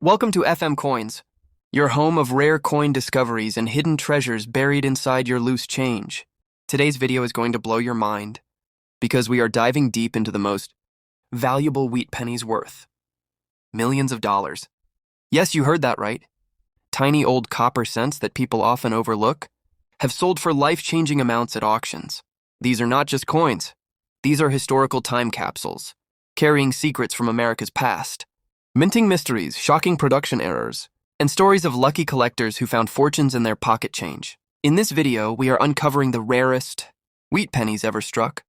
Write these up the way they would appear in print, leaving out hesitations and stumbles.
Welcome to FM Coins, your home of rare coin discoveries and hidden treasures buried inside your loose change. Today's video is going to blow your mind because we are diving deep into the most valuable wheat pennies worth millions of dollars. Yes, you heard that right. Tiny old copper cents that people often overlook have sold for life-changing amounts at auctions. These are not just coins. These are historical time capsules, carrying secrets from America's past. Minting mysteries, shocking production errors, and stories of lucky collectors who found fortunes in their pocket change. In this video, we are uncovering the rarest wheat pennies ever struck.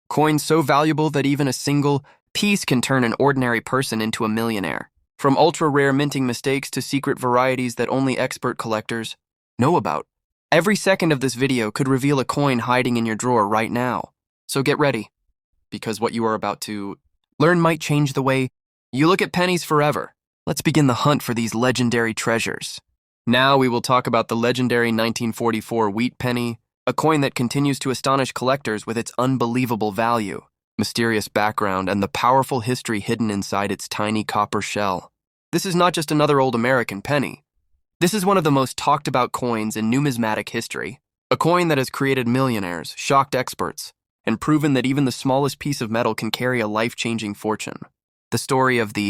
Coins so valuable that even a single piece can turn an ordinary person into a millionaire. From ultra-rare minting mistakes to secret varieties that only expert collectors know about. Every second of this video could reveal a coin hiding in your drawer right now. So get ready, because what you are about to learn might change the way you look at pennies forever. Let's begin the hunt for these legendary treasures. Now we will talk about the legendary 1944 wheat penny, a coin that continues to astonish collectors with its unbelievable value, mysterious background, and the powerful history hidden inside its tiny copper shell. This is not just another old American penny. This is one of the most talked about coins in numismatic history, a coin that has created millionaires, shocked experts, and proven that even the smallest piece of metal can carry a life-changing fortune. The story of the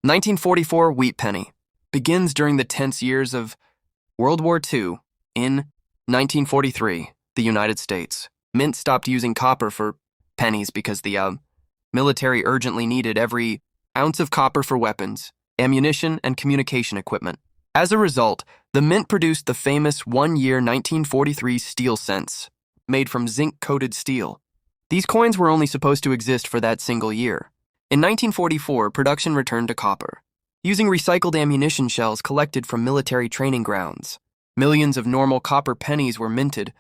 1944 wheat penny begins during the tense years of World War II. In 1943, the United States mint stopped using copper for pennies because the military urgently needed every ounce of copper for weapons, ammunition, and communication equipment. As a result, the mint produced the famous one-year 1943 steel cents, made from zinc-coated steel. These coins were only supposed to exist for that single year. In 1944, production returned to copper, using recycled ammunition shells collected from military training grounds. Millions of normal copper pennies were minted,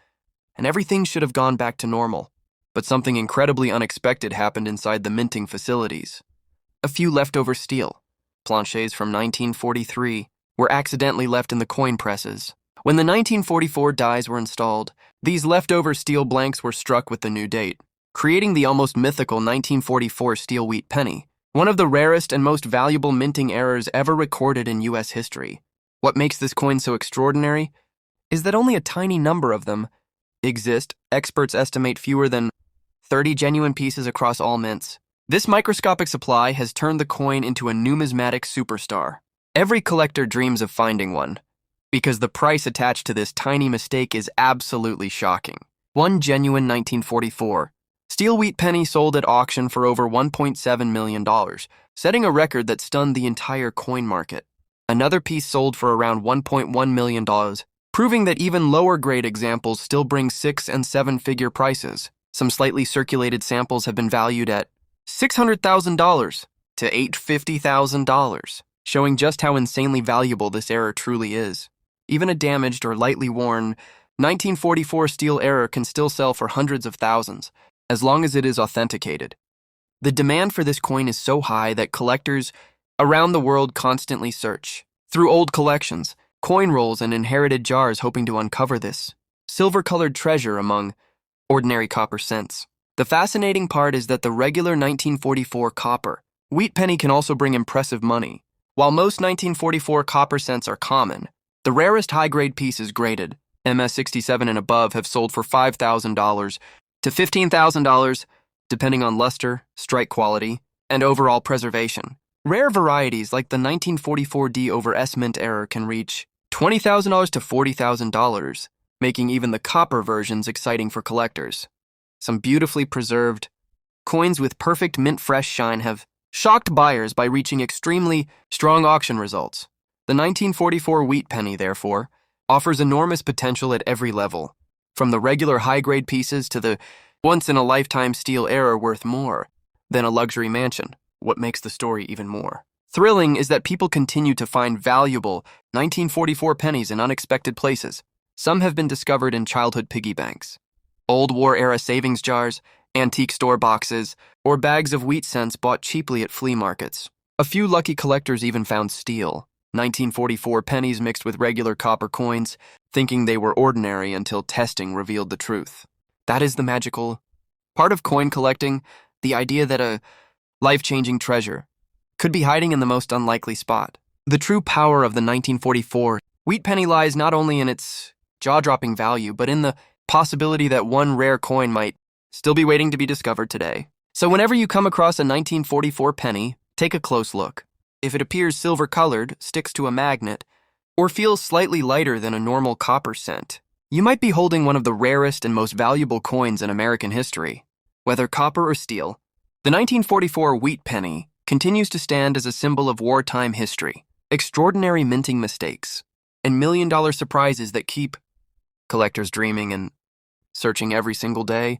and everything should have gone back to normal. But something incredibly unexpected happened inside the minting facilities. A few leftover steel planches from 1943 were accidentally left in the coin presses. When the 1944 dies were installed, these leftover steel blanks were struck with the new date, creating the almost mythical 1944 steel wheat penny, one of the rarest and most valuable minting errors ever recorded in U.S. history. What makes this coin so extraordinary is that only a tiny number of them exist. Experts estimate fewer than 30 genuine pieces across all mints. This microscopic supply has turned the coin into a numismatic superstar. Every collector dreams of finding one, because the price attached to this tiny mistake is absolutely shocking. One genuine 1944 steel wheat penny sold at auction for over $1.7 million, setting a record that stunned the entire coin market. Another piece sold for around $1.1 million, proving that even lower-grade examples still bring 6- and 7-figure prices. Some slightly circulated samples have been valued at $600,000 to $850,000, showing just how insanely valuable this error truly is. Even a damaged or lightly worn 1944 steel error can still sell for hundreds of thousands, as long as it is authenticated. The demand for this coin is so high that collectors around the world constantly search through old collections, coin rolls, and inherited jars hoping to uncover this silver-colored treasure among ordinary copper cents. The fascinating part is that the regular 1944 copper wheat penny can also bring impressive money. While most 1944 copper cents are common, the rarest high-grade pieces graded MS-67 and above have sold for $5,000 to $15,000, depending on luster, strike quality, and overall preservation. Rare varieties like the 1944 D over S mint error can reach $20,000 to $40,000, making even the copper versions exciting for collectors. Some beautifully preserved coins with perfect mint-fresh shine have shocked buyers by reaching extremely strong auction results. The 1944 wheat penny, therefore, offers enormous potential at every level, from the regular high-grade pieces to the once-in-a-lifetime steel error worth more than a luxury mansion. What makes the story even more thrilling is that people continue to find valuable 1944 pennies in unexpected places. Some have been discovered in childhood piggy banks, old war-era savings jars, antique store boxes, or bags of wheat cents bought cheaply at flea markets. A few lucky collectors even found steel 1944 pennies mixed with regular copper coins, thinking they were ordinary until testing revealed the truth. That is the magical part of coin collecting, the idea that a life-changing treasure could be hiding in the most unlikely spot. The true power of the 1944 Wheat Penny lies not only in its jaw-dropping value, but in the possibility that one rare coin might still be waiting to be discovered today. So whenever you come across a 1944 penny, take a close look. If it appears silver-colored, sticks to a magnet, or feels slightly lighter than a normal copper cent, you might be holding one of the rarest and most valuable coins in American history. Whether copper or steel, the 1944 Wheat Penny continues to stand as a symbol of wartime history, extraordinary minting mistakes, and million-dollar surprises that keep collectors dreaming and searching every single day.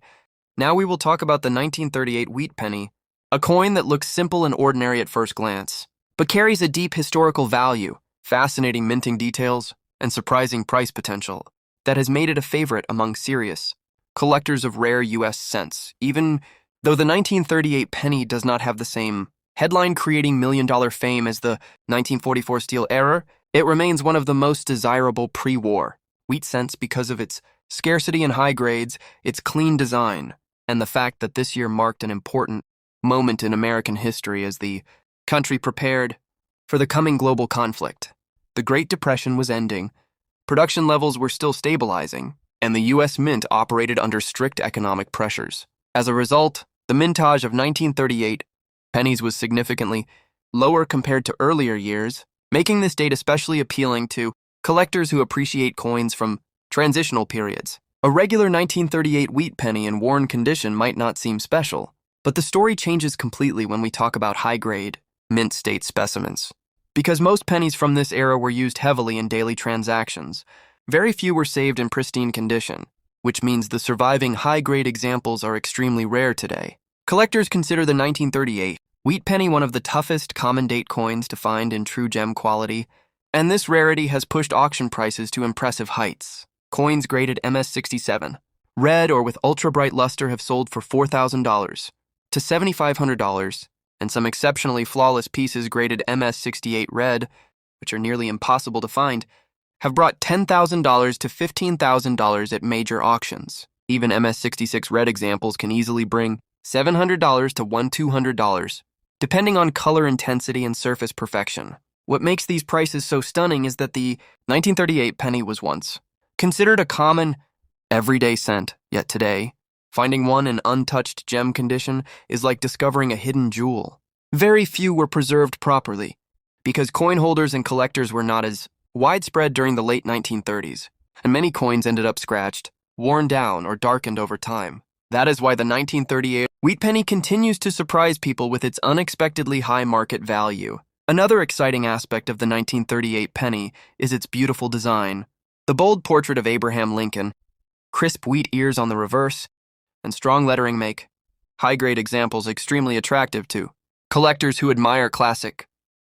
Now we will talk about the 1938 Wheat Penny, a coin that looks simple and ordinary at first glance, but carries a deep historical value, fascinating minting details, and surprising price potential that has made it a favorite among serious collectors of rare U.S. cents, even though the 1938 penny does not have the same headline-creating million-dollar fame as the 1944 steel era. It remains one of the most desirable pre-war wheat cents because of its scarcity and high grades, its clean design, and the fact that this year marked an important moment in American history as the country prepared for the coming global conflict. The Great Depression was ending, production levels were still stabilizing, and the U.S. Mint operated under strict economic pressures. As a result, the mintage of 1938 pennies was significantly lower compared to earlier years, making this date especially appealing to collectors who appreciate coins from transitional periods. A regular 1938 wheat penny in worn condition might not seem special, but the story changes completely when we talk about high-grade, mint-state specimens. Because most pennies from this era were used heavily in daily transactions, very few were saved in pristine condition, which means the surviving high-grade examples are extremely rare today. Collectors consider the 1938 wheat penny one of the toughest common-date coins to find in true gem quality, and this rarity has pushed auction prices to impressive heights. Coins graded MS-67, red or with ultra-bright luster have sold for $4,000 to $7,500, and some exceptionally flawless pieces graded MS-68 red, which are nearly impossible to find, have brought $10,000 to $15,000 at major auctions. Even MS-66 red examples can easily bring $700 to $1,200, depending on color intensity and surface perfection. What makes these prices so stunning is that the 1938 penny was once considered a common, everyday cent, yet today, finding one in untouched gem condition is like discovering a hidden jewel. Very few were preserved properly, because coin holders and collectors were not as widespread during the late 1930s, and many coins ended up scratched, worn down, or darkened over time. That is why the 1938 wheat penny continues to surprise people with its unexpectedly high market value. Another exciting aspect of the 1938 penny is its beautiful design. The bold portrait of Abraham Lincoln, crisp wheat ears on the reverse, and strong lettering make high-grade examples extremely attractive to collectors who admire classic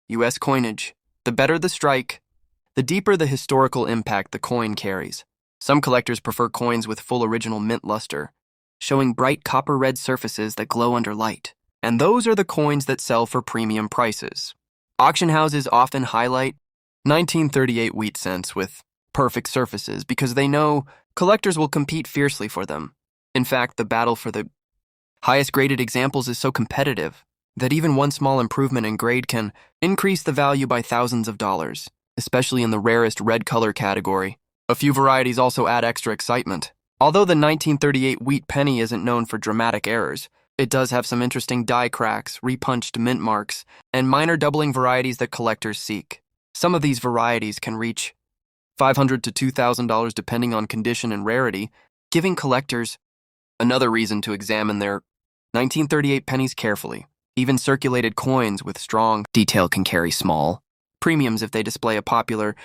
U.S. coinage. The better the strike, the deeper the historical impact the coin carries. Some collectors prefer coins with full original mint luster, showing bright copper-red surfaces that glow under light. And those are the coins that sell for premium prices. Auction houses often highlight 1938 wheat cents with perfect surfaces because they know collectors will compete fiercely for them. In fact, the battle for the highest graded examples is so competitive that even one small improvement in grade can increase the value by thousands of dollars, especially in the rarest red color category. A few varieties also add extra excitement. Although the 1938 wheat penny isn't known for dramatic errors, it does have some interesting die cracks, repunched mint marks, and minor doubling varieties that collectors seek. Some of these varieties can reach $500 to $2,000 depending on condition and rarity, giving collectors another reason to examine their 1938 pennies carefully. Even circulated coins with strong detail can carry small premiums if they display a popular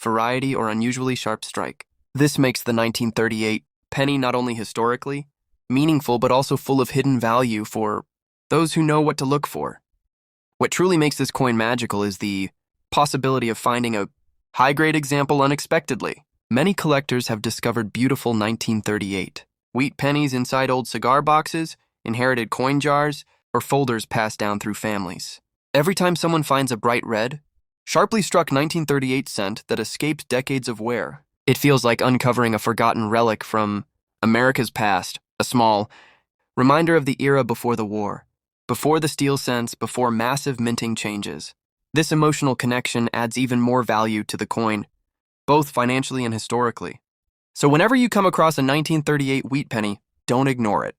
variety or unusually sharp strike. This makes the 1938 penny not only historically meaningful but also full of hidden value for those who know what to look for. What truly makes this coin magical is the possibility of finding a high-grade example unexpectedly. Many collectors have discovered beautiful 1938 wheat pennies inside old cigar boxes, inherited coin jars, or folders passed down through families. Every time someone finds a bright red, sharply struck 1938 cent that escaped decades of wear, it feels like uncovering a forgotten relic from America's past, a small reminder of the era before the war, before the steel cents, before massive minting changes. This emotional connection adds even more value to the coin, both financially and historically. So whenever you come across a 1938 wheat penny, don't ignore it.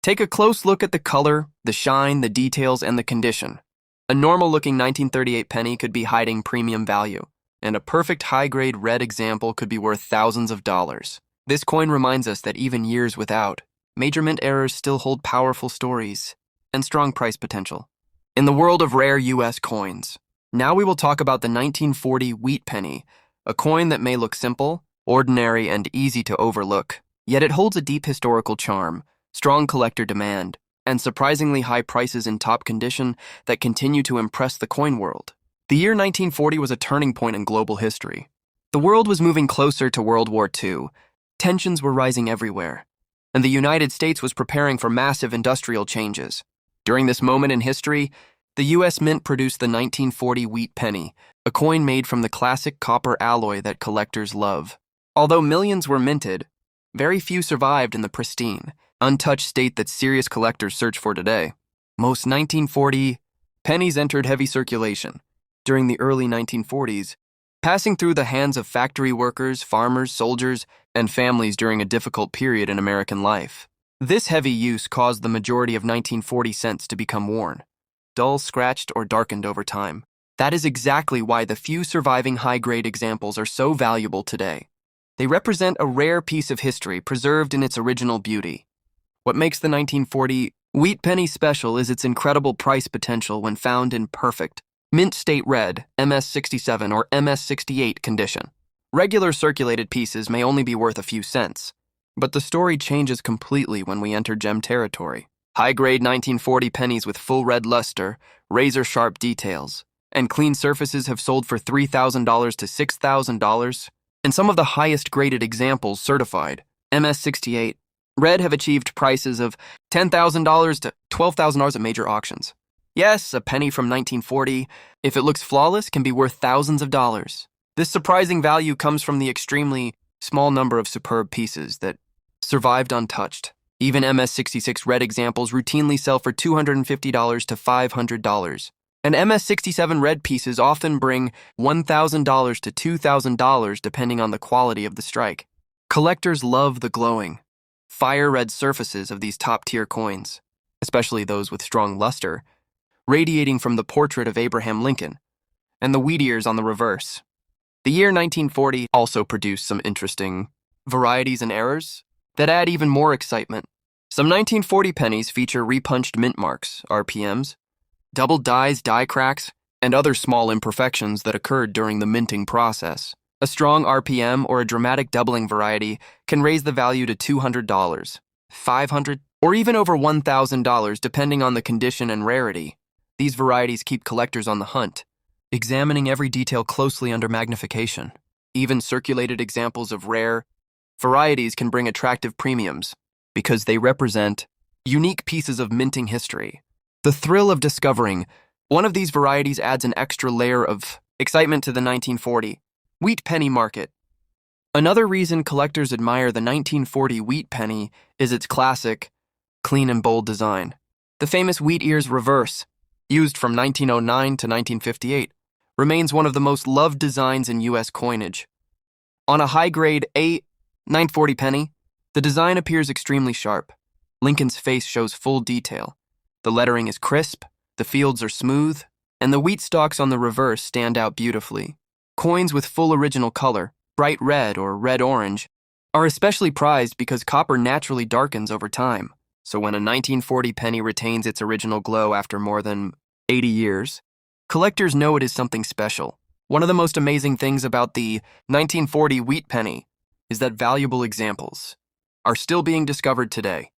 Take a close look at the color, the shine, the details, and the condition. A normal-looking 1938 penny could be hiding premium value, and a perfect high-grade red example could be worth thousands of dollars. This coin reminds us that even years without, major mint errors still hold powerful stories and strong price potential. In the world of rare U.S. coins, now we will talk about the 1940 wheat penny, a coin that may look simple, ordinary, and easy to overlook, yet it holds a deep historical charm, strong collector demand, and surprisingly high prices in top condition that continue to impress the coin world. The year 1940 was a turning point in global history. The world was moving closer to World War II, tensions were rising everywhere, and the United States was preparing for massive industrial changes. During this moment in history, the U.S. Mint produced the 1940 wheat penny, a coin made from the classic copper alloy that collectors love. Although millions were minted, very few survived in the pristine, untouched state that serious collectors search for today. Most 1940 pennies entered heavy circulation during the early 1940s, passing through the hands of factory workers, farmers, soldiers, and families during a difficult period in American life. This heavy use caused the majority of 1940 cents to become worn, dull, scratched, or darkened over time. That is exactly why the few surviving high-grade examples are so valuable today. They represent a rare piece of history preserved in its original beauty. What makes the 1940 wheat penny special is its incredible price potential when found in perfect, mint state red, MS67 or MS68 condition. Regular circulated pieces may only be worth a few cents, but the story changes completely when we enter gem territory. High-grade 1940 pennies with full red luster, razor-sharp details, and clean surfaces have sold for $3,000 to $6,000, and some of the highest-graded examples certified, MS68, red, have achieved prices of $10,000 to $12,000 at major auctions. Yes, a penny from 1940, if it looks flawless, can be worth thousands of dollars. This surprising value comes from the extremely small number of superb pieces that survived untouched. Even MS66 red examples routinely sell for $250 to $500, and MS67 red pieces often bring $1,000 to $2,000 depending on the quality of the strike. Collectors love the glowing, fire-red surfaces of these top-tier coins, especially those with strong luster, radiating from the portrait of Abraham Lincoln, and the wheat ears on the reverse. The year 1940 also produced some interesting varieties and errors that add even more excitement. Some 1940 pennies feature repunched mint marks, RPMs, double dies, die cracks, and other small imperfections that occurred during the minting process. A strong RPM or a dramatic doubling variety can raise the value to $200, $500, or even over $1,000 depending on the condition and rarity. These varieties keep collectors on the hunt, examining every detail closely under magnification. Even circulated examples of rare varieties can bring attractive premiums because they represent unique pieces of minting history. The thrill of discovering one of these varieties adds an extra layer of excitement to the 1940 wheat penny market. Another reason collectors admire the 1940 wheat penny is its classic, clean and bold design. The famous wheat ears reverse, used from 1909 to 1958, remains one of the most loved designs in U.S. coinage. On a high-grade A940 penny, the design appears extremely sharp. Lincoln's face shows full detail. The lettering is crisp, the fields are smooth, and the wheat stalks on the reverse stand out beautifully. Coins with full original color, bright red or red-orange, are especially prized because copper naturally darkens over time. So when a 1940 penny retains its original glow after more than 80 years, collectors know it is something special. One of the most amazing things about the 1940 wheat penny is that valuable examples are still being discovered today.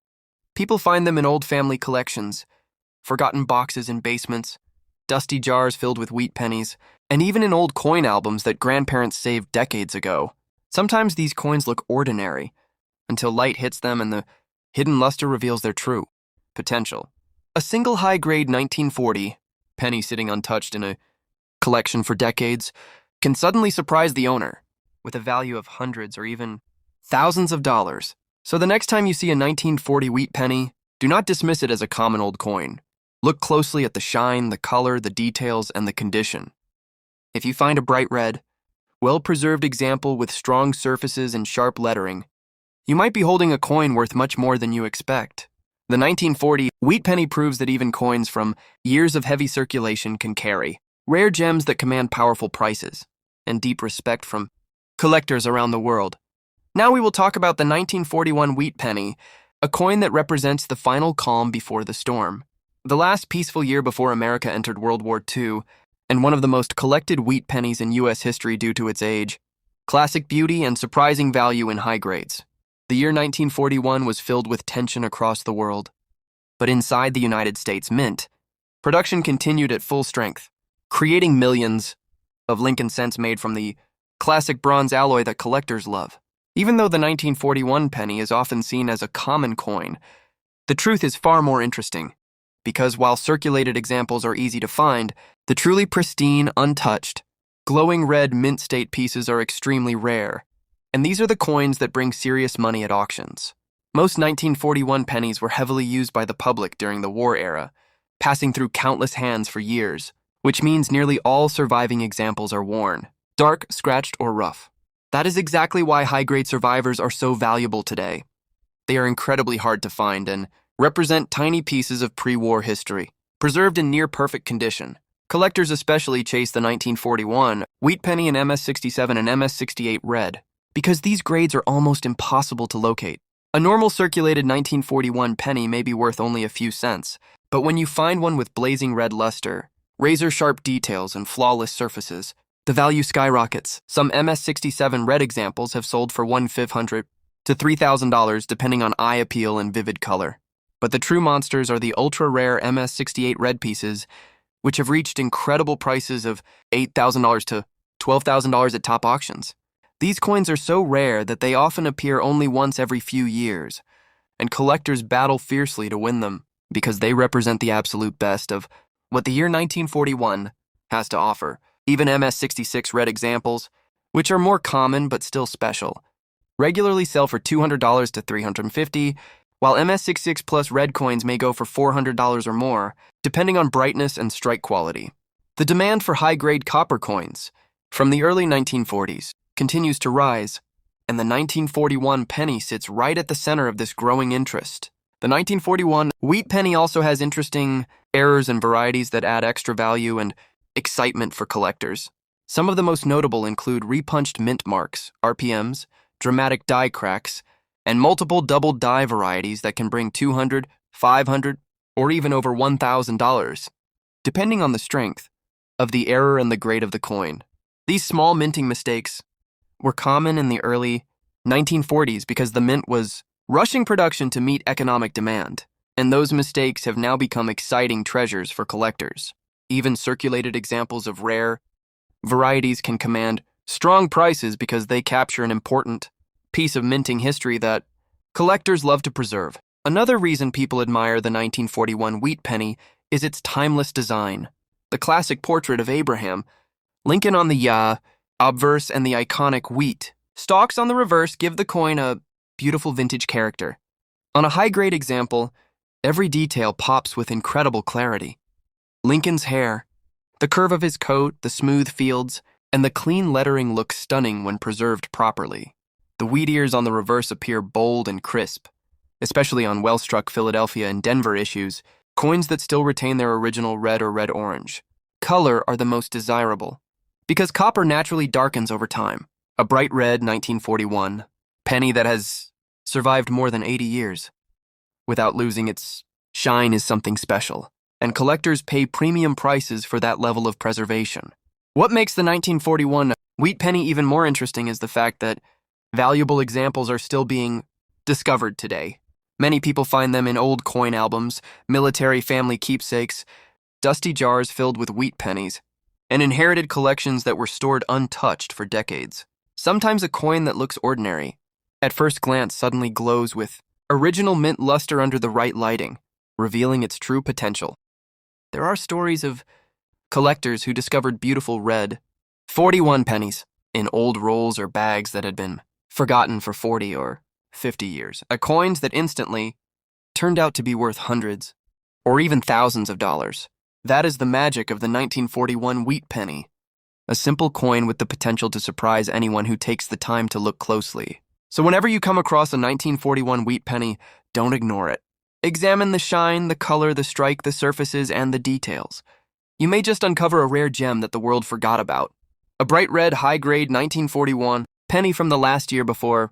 People find them in old family collections, forgotten boxes in basements, dusty jars filled with wheat pennies, and even in old coin albums that grandparents saved decades ago. Sometimes these coins look ordinary until light hits them and the hidden luster reveals their true potential. A single high-grade 1940 penny sitting untouched in a collection for decades can suddenly surprise the owner with a value of hundreds or even thousands of dollars. So the next time you see a 1940 wheat penny, do not dismiss it as a common old coin. Look closely at the shine, the color, the details, and the condition. If you find a bright red, well-preserved example with strong surfaces and sharp lettering, you might be holding a coin worth much more than you expect. The 1940 Wheat Penny proves that even coins from years of heavy circulation can carry rare gems that command powerful prices and deep respect from collectors around the world. Now we will talk about the 1941 Wheat Penny, a coin that represents the final calm before the storm. The last peaceful year before America entered World War II, and one of the most collected wheat pennies in U.S. history due to its age, classic beauty, and surprising value in high grades. The year 1941 was filled with tension across the world. But inside the United States Mint, production continued at full strength, creating millions of Lincoln cents made from the classic bronze alloy that collectors love. Even though the 1941 penny is often seen as a common coin, the truth is far more interesting, because while circulated examples are easy to find, the truly pristine, untouched, glowing red mint state pieces are extremely rare, and these are the coins that bring serious money at auctions. Most 1941 pennies were heavily used by the public during the war era, passing through countless hands for years, which means nearly all surviving examples are worn, dark, scratched, or rough. That is exactly why high-grade survivors are so valuable today. They are incredibly hard to find and represent tiny pieces of pre-war history, preserved in near-perfect condition. Collectors especially chase the 1941 Wheat Penny in MS-67 and MS-68 red, because these grades are almost impossible to locate. A normal circulated 1941 penny may be worth only a few cents, but when you find one with blazing red luster, razor-sharp details, and flawless surfaces, the value skyrockets. Some MS-67 red examples have sold for $1,500 to $3,000 depending on eye appeal and vivid color. But the true monsters are the ultra-rare MS-68 red pieces, which have reached incredible prices of $8,000 to $12,000 at top auctions. These coins are so rare that they often appear only once every few years, and collectors battle fiercely to win them because they represent the absolute best of what the year 1941 has to offer. Even MS-66 red examples, which are more common but still special, regularly sell for $200 to $350, while MS-66 plus red coins may go for $400 or more, depending on brightness and strike quality. The demand for high-grade copper coins from the early 1940s continues to rise, and the 1941 penny sits right at the center of this growing interest. The 1941 Wheat Penny also has interesting errors and varieties that add extra value and excitement for collectors. Some of the most notable include repunched mint marks, RPMs, dramatic die cracks, and multiple double die varieties that can bring $200, $500, or even over $1,000, depending on the strength of the error and the grade of the coin. These small minting mistakes were common in the early 1940s because the mint was rushing production to meet economic demand, and those mistakes have now become exciting treasures for collectors. Even circulated examples of rare varieties can command strong prices because they capture an important piece of minting history that collectors love to preserve. Another reason people admire the 1941 Wheat Penny is its timeless design. The classic portrait of Abraham Lincoln on the obverse and the iconic wheat stalks on the reverse give the coin a beautiful vintage character. On a high-grade example, every detail pops with incredible clarity. Lincoln's hair, the curve of his coat, the smooth fields, and the clean lettering look stunning when preserved properly. The wheat ears on the reverse appear bold and crisp, especially on well-struck Philadelphia and Denver issues, coins that still retain their original red or red-orange. Color are the most desirable, because copper naturally darkens over time. A bright red 1941 penny that has survived more than 80 years without losing its shine is something special, and collectors pay premium prices for that level of preservation. What makes the 1941 Wheat Penny even more interesting is the fact that valuable examples are still being discovered today. Many people find them in old coin albums, military family keepsakes, dusty jars filled with wheat pennies, and inherited collections that were stored untouched for decades. Sometimes a coin that looks ordinary, at first glance suddenly glows with original mint luster under the right lighting, revealing its true potential. There are stories of collectors who discovered beautiful red 41 pennies in old rolls or bags that had been forgotten for 40 or 50 years, coins that instantly turned out to be worth hundreds or even thousands of dollars. That is the magic of the 1941 Wheat Penny. a simple coin with the potential to surprise anyone who takes the time to look closely. So whenever you come across a 1941 wheat penny, don't ignore it. Examine the shine, the color, the strike, the surfaces, and the details. You may just uncover a rare gem that the world forgot about. A bright red, high-grade 1941 penny from the last year before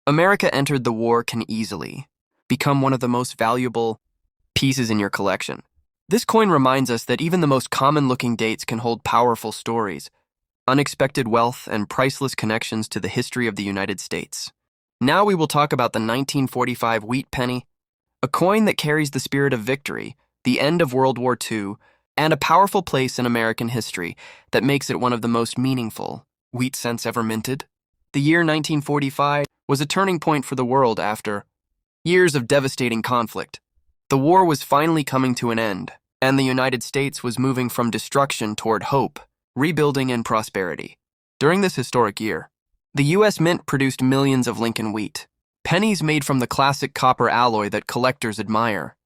America entered the war can easily become one of the most valuable pieces in your collection. This coin reminds us that even the most common-looking dates can hold powerful stories, unexpected wealth, and priceless connections to the history of the United States. Now we will talk about the 1945 wheat penny, a coin that carries the spirit of victory, the end of World War II, and a powerful place in American history that makes it one of the most meaningful wheat cents ever minted. The year 1945 was a turning point for the world after years of devastating conflict. The war was finally coming to an end, and the United States was moving from destruction toward hope, rebuilding, and prosperity. During this historic year, the U.S. Mint produced millions of Lincoln wheat, pennies made from the classic copper alloy that collectors admire.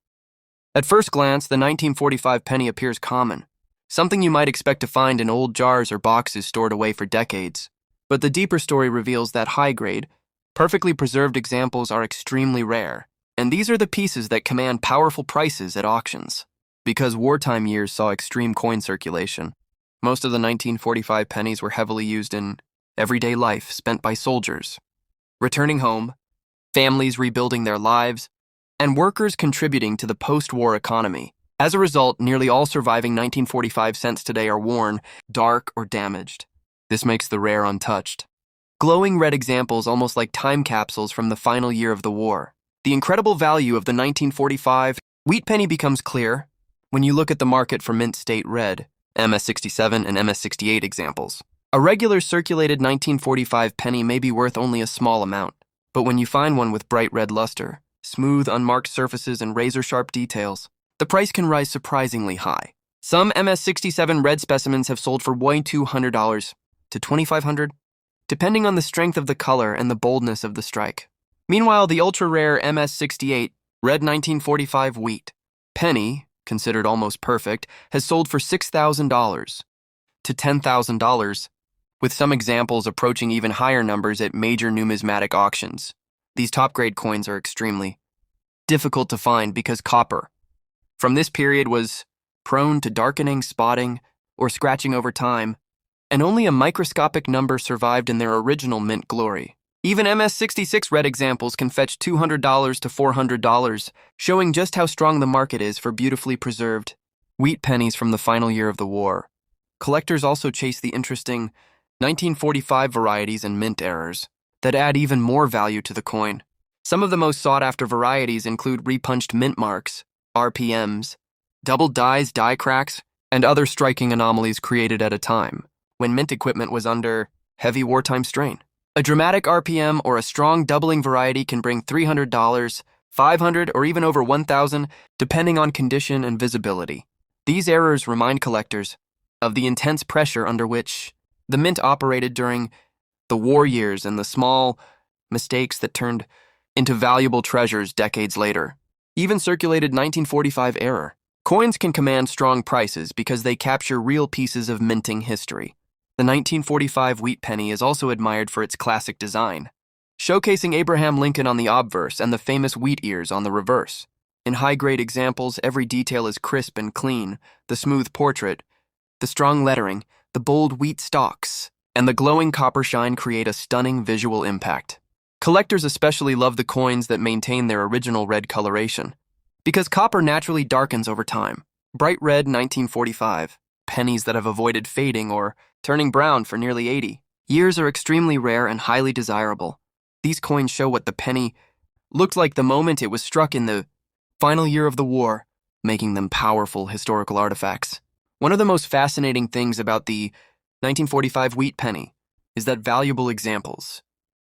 At first glance, the 1945 penny appears common, something you might expect to find in old jars or boxes stored away for decades. But the deeper story reveals that high-grade, perfectly preserved examples are extremely rare, and these are the pieces that command powerful prices at auctions. Because wartime years saw extreme coin circulation, most of the 1945 pennies were heavily used in everyday life spent by soldiers returning home, families rebuilding their lives, and workers contributing to the post-war economy. As a result, nearly all surviving 1945 cents today are worn, dark, or damaged. This makes the rare untouched. Glowing red examples almost like time capsules from the final year of the war. The incredible value of the 1945 wheat penny becomes clear when you look at the market for mint state red, MS-67 and MS-68 examples. A regular circulated 1945 penny may be worth only a small amount, but when you find one with bright red luster, smooth, unmarked surfaces, and razor-sharp details, the price can rise surprisingly high. Some MS-67 red specimens have sold for way $200 to $2,500, depending on the strength of the color and the boldness of the strike. Meanwhile, the ultra-rare MS-68 red 1945 wheat penny, considered almost perfect, has sold for $6,000 to $10,000, with some examples approaching even higher numbers at major numismatic auctions. These top-grade coins are extremely difficult to find because copper from this period was prone to darkening, spotting, or scratching over time, and only a microscopic number survived in their original mint glory. Even MS-66 red examples can fetch $200 to $400, showing just how strong the market is for beautifully preserved wheat pennies from the final year of the war. Collectors also chase the interesting 1945 varieties and mint errors that add even more value to the coin. Some of the most sought-after varieties include repunched mint marks, RPMs, double dyes, die cracks, and other striking anomalies created at a time when mint equipment was under heavy wartime strain. A dramatic RPM or a strong doubling variety can bring $300, $500, or even over $1,000, depending on condition and visibility. These errors remind collectors of the intense pressure under which the mint operated during the war years and the small mistakes that turned into valuable treasures decades later. Even circulated 1945 error coins can command strong prices because they capture real pieces of minting history. The 1945 wheat penny is also admired for its classic design, showcasing Abraham Lincoln on the obverse and the famous wheat ears on the reverse. In high-grade examples, every detail is crisp and clean: the smooth portrait, the strong lettering, the bold wheat stalks, and the glowing copper shine create a stunning visual impact. Collectors especially love the coins that maintain their original red coloration, because copper naturally darkens over time. Bright red 1945 pennies that have avoided fading or turning brown for nearly 80 years are extremely rare and highly desirable. These coins show what the penny looked like the moment it was struck in the final year of the war, making them powerful historical artifacts. One of the most fascinating things about the 1945 wheat penny is that valuable examples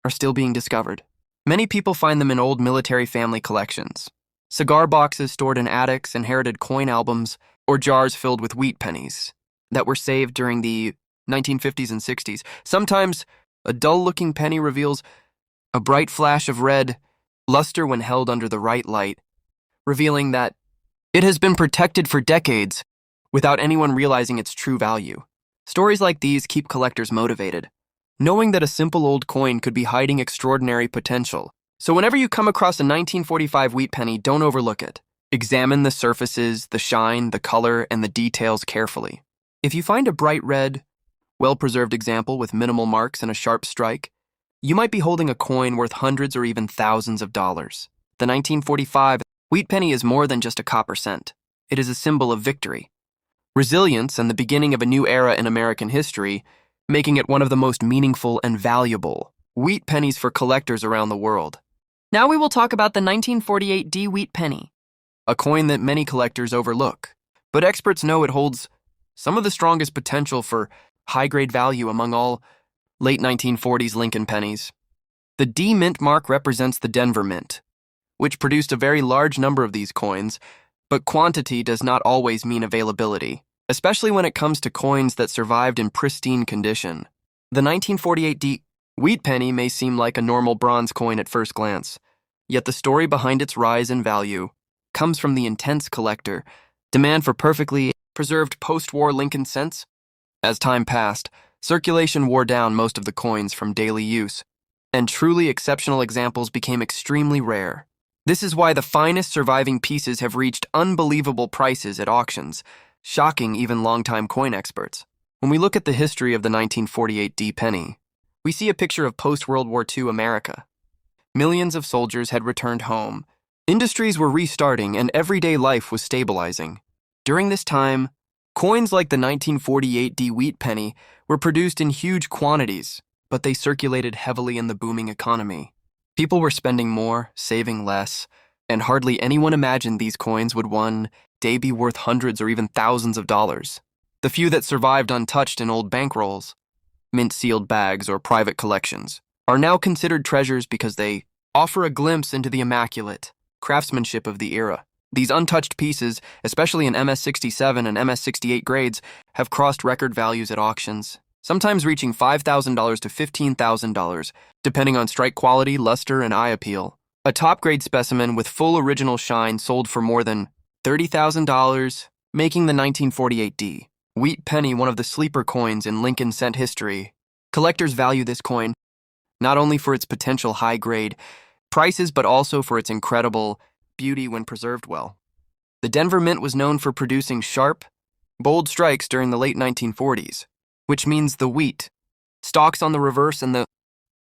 are still being discovered. Many people find them in old military family collections, cigar boxes stored in attics, inherited coin albums, or jars filled with wheat pennies that were saved during the 1950s and 60s. Sometimes a dull-looking penny reveals a bright flash of red luster when held under the right light, revealing that it has been protected for decades without anyone realizing its true value. Stories like these keep collectors motivated, knowing that a simple old coin could be hiding extraordinary potential. So whenever you come across a 1945 wheat penny, don't overlook it. Examine the surfaces, the shine, the color, and the details carefully. If you find a bright red, well-preserved example with minimal marks and a sharp strike, you might be holding a coin worth hundreds or even thousands of dollars. The 1945 wheat penny is more than just a copper cent. It is a symbol of victory, resilience, and the beginning of a new era in American history, making it one of the most meaningful and valuable wheat pennies for collectors around the world. Now we will talk about the 1948 D wheat penny. A coin that many collectors overlook, but experts know it holds some of the strongest potential for high-grade value among all late 1940s Lincoln pennies. The D mint mark represents the Denver Mint, which produced a very large number of these coins, but quantity does not always mean availability, especially when it comes to coins that survived in pristine condition. The 1948 D wheat penny may seem like a normal bronze coin at first glance, yet the story behind its rise in value comes from the intense collector demand for perfectly preserved post-war Lincoln cents. As time passed, circulation wore down most of the coins from daily use, and truly exceptional examples became extremely rare. This is why the finest surviving pieces have reached unbelievable prices at auctions, shocking even longtime coin experts. When we look at the history of the 1948 D penny, we see a picture of post-World War II America. Millions of soldiers had returned home. Industries were restarting and everyday life was stabilizing. During this time, coins like the 1948 D wheat penny were produced in huge quantities, but they circulated heavily in the booming economy. People were spending more, saving less, and hardly anyone imagined these coins would one day be worth hundreds or even thousands of dollars. The few that survived untouched in old bankrolls, mint-sealed bags, or private collections are now considered treasures because they offer a glimpse into the immaculate craftsmanship of the era. These untouched pieces, especially in MS-67 and MS-68 grades, have crossed record values at auctions, sometimes reaching $5,000 to $15,000, depending on strike quality, luster, and eye appeal. A top-grade specimen with full original shine sold for more than $30,000, making the 1948 D wheat penny one of the sleeper coins in Lincoln cent history. Collectors value this coin not only for its potential high-grade prices, but also for its incredible beauty when preserved well. The Denver Mint was known for producing sharp, bold strikes during the late 1940s, which means the wheat stalks on the reverse and the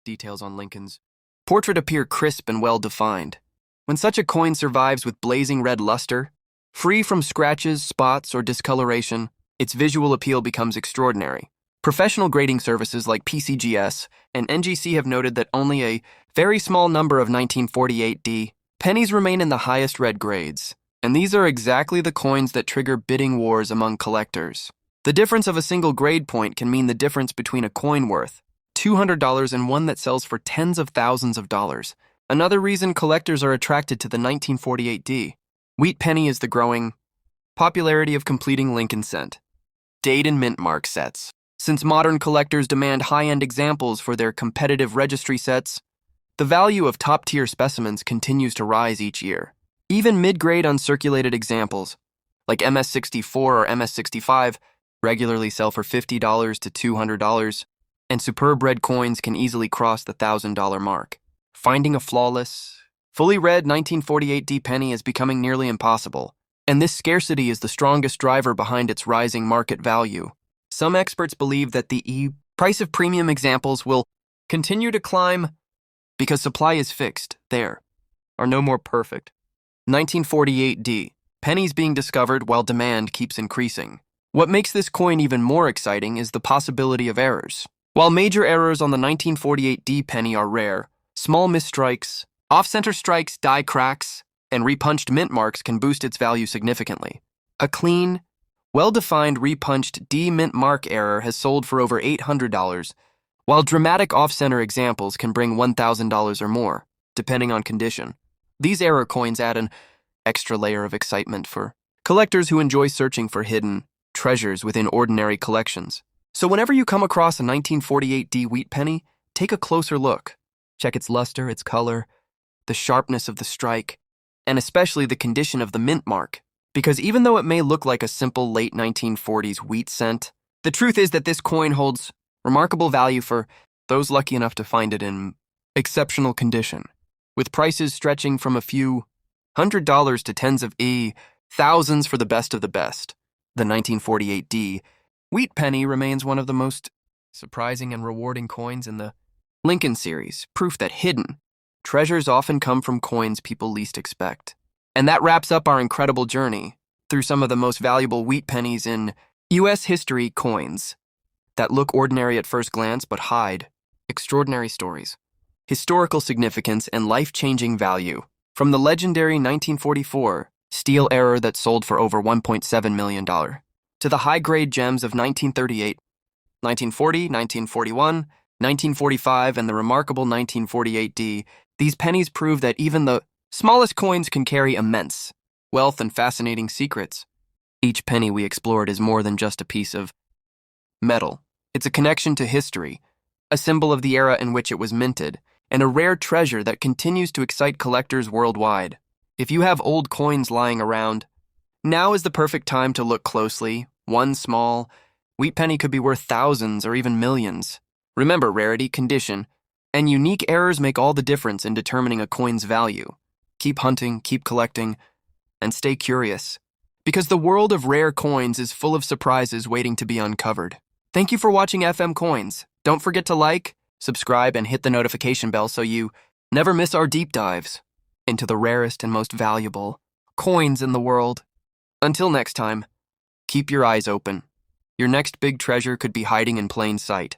details on Lincoln's portrait appear crisp and well-defined. When such a coin survives with blazing red luster, free from scratches, spots, or discoloration, its visual appeal becomes extraordinary. Professional grading services like PCGS and NGC have noted that only a very small number of 1948 D pennies remain in the highest red grades, and these are exactly the coins that trigger bidding wars among collectors. The difference of a single grade point can mean the difference between a coin worth $200 and one that sells for tens of thousands of dollars. Another reason collectors are attracted to the 1948 D wheat penny is the growing popularity of completing Lincoln cent date and mint mark sets. Since modern collectors demand high-end examples for their competitive registry sets, the value of top-tier specimens continues to rise each year. Even mid-grade uncirculated examples, like MS-64 or MS-65, regularly sell for $50 to $200, and superb red coins can easily cross the $1,000 mark. Finding a flawless, fully red 1948 D penny is becoming nearly impossible, and this scarcity is the strongest driver behind its rising market value. Some experts believe that the price of premium examples will continue to climb because supply is fixed. There are no more perfect 1948 D pennies being discovered while demand keeps increasing. What makes this coin even more exciting is the possibility of errors. While major errors on the 1948 D penny are rare, small misstrikes, off-center strikes, die cracks, and repunched mint marks can boost its value significantly. A clean, well-defined repunched D mint mark error has sold for over $800, while dramatic off-center examples can bring $1,000 or more, depending on condition. These error coins add an extra layer of excitement for collectors who enjoy searching for hidden treasures within ordinary collections. So whenever you come across a 1948 D wheat penny, take a closer look. Check its luster, its color, the sharpness of the strike, and especially the condition of the mint mark. Because even though it may look like a simple late 1940s wheat cent, The truth is that this coin holds remarkable value for those lucky enough to find it in exceptional condition, with prices stretching from a few $100s to tens of thousands for the best of the best. The 1948 Wheat Penny remains one of the most surprising and rewarding coins in the Lincoln series, proof that hidden treasures often come from coins people least expect. And that wraps up our incredible journey through some of the most valuable wheat pennies in U.S. history coins that look ordinary at first glance but hide extraordinary stories, historical significance, and life-changing value. From the legendary 1944 steel era that sold for over $1.7 million to the high-grade gems of 1938, 1940, 1941, 1945, and the remarkable 1948 these pennies prove that even the smallest coins can carry immense wealth and fascinating secrets. Each penny we explored is more than just a piece of metal. It's a connection to history, a symbol of the era in which it was minted, and a rare treasure that continues to excite collectors worldwide. If you have old coins lying around, now is the perfect time to look closely. One small wheat penny could be worth thousands or even millions. Remember, rarity, condition, and unique errors make all the difference in determining a coin's value. Keep hunting, keep collecting, and stay curious, because the world of rare coins is full of surprises waiting to be uncovered. Thank you for watching FM Coins. Don't forget to like, subscribe, and hit the notification bell so you never miss our deep dives into the rarest and most valuable coins in the world. Until next time, keep your eyes open. Your next big treasure could be hiding in plain sight.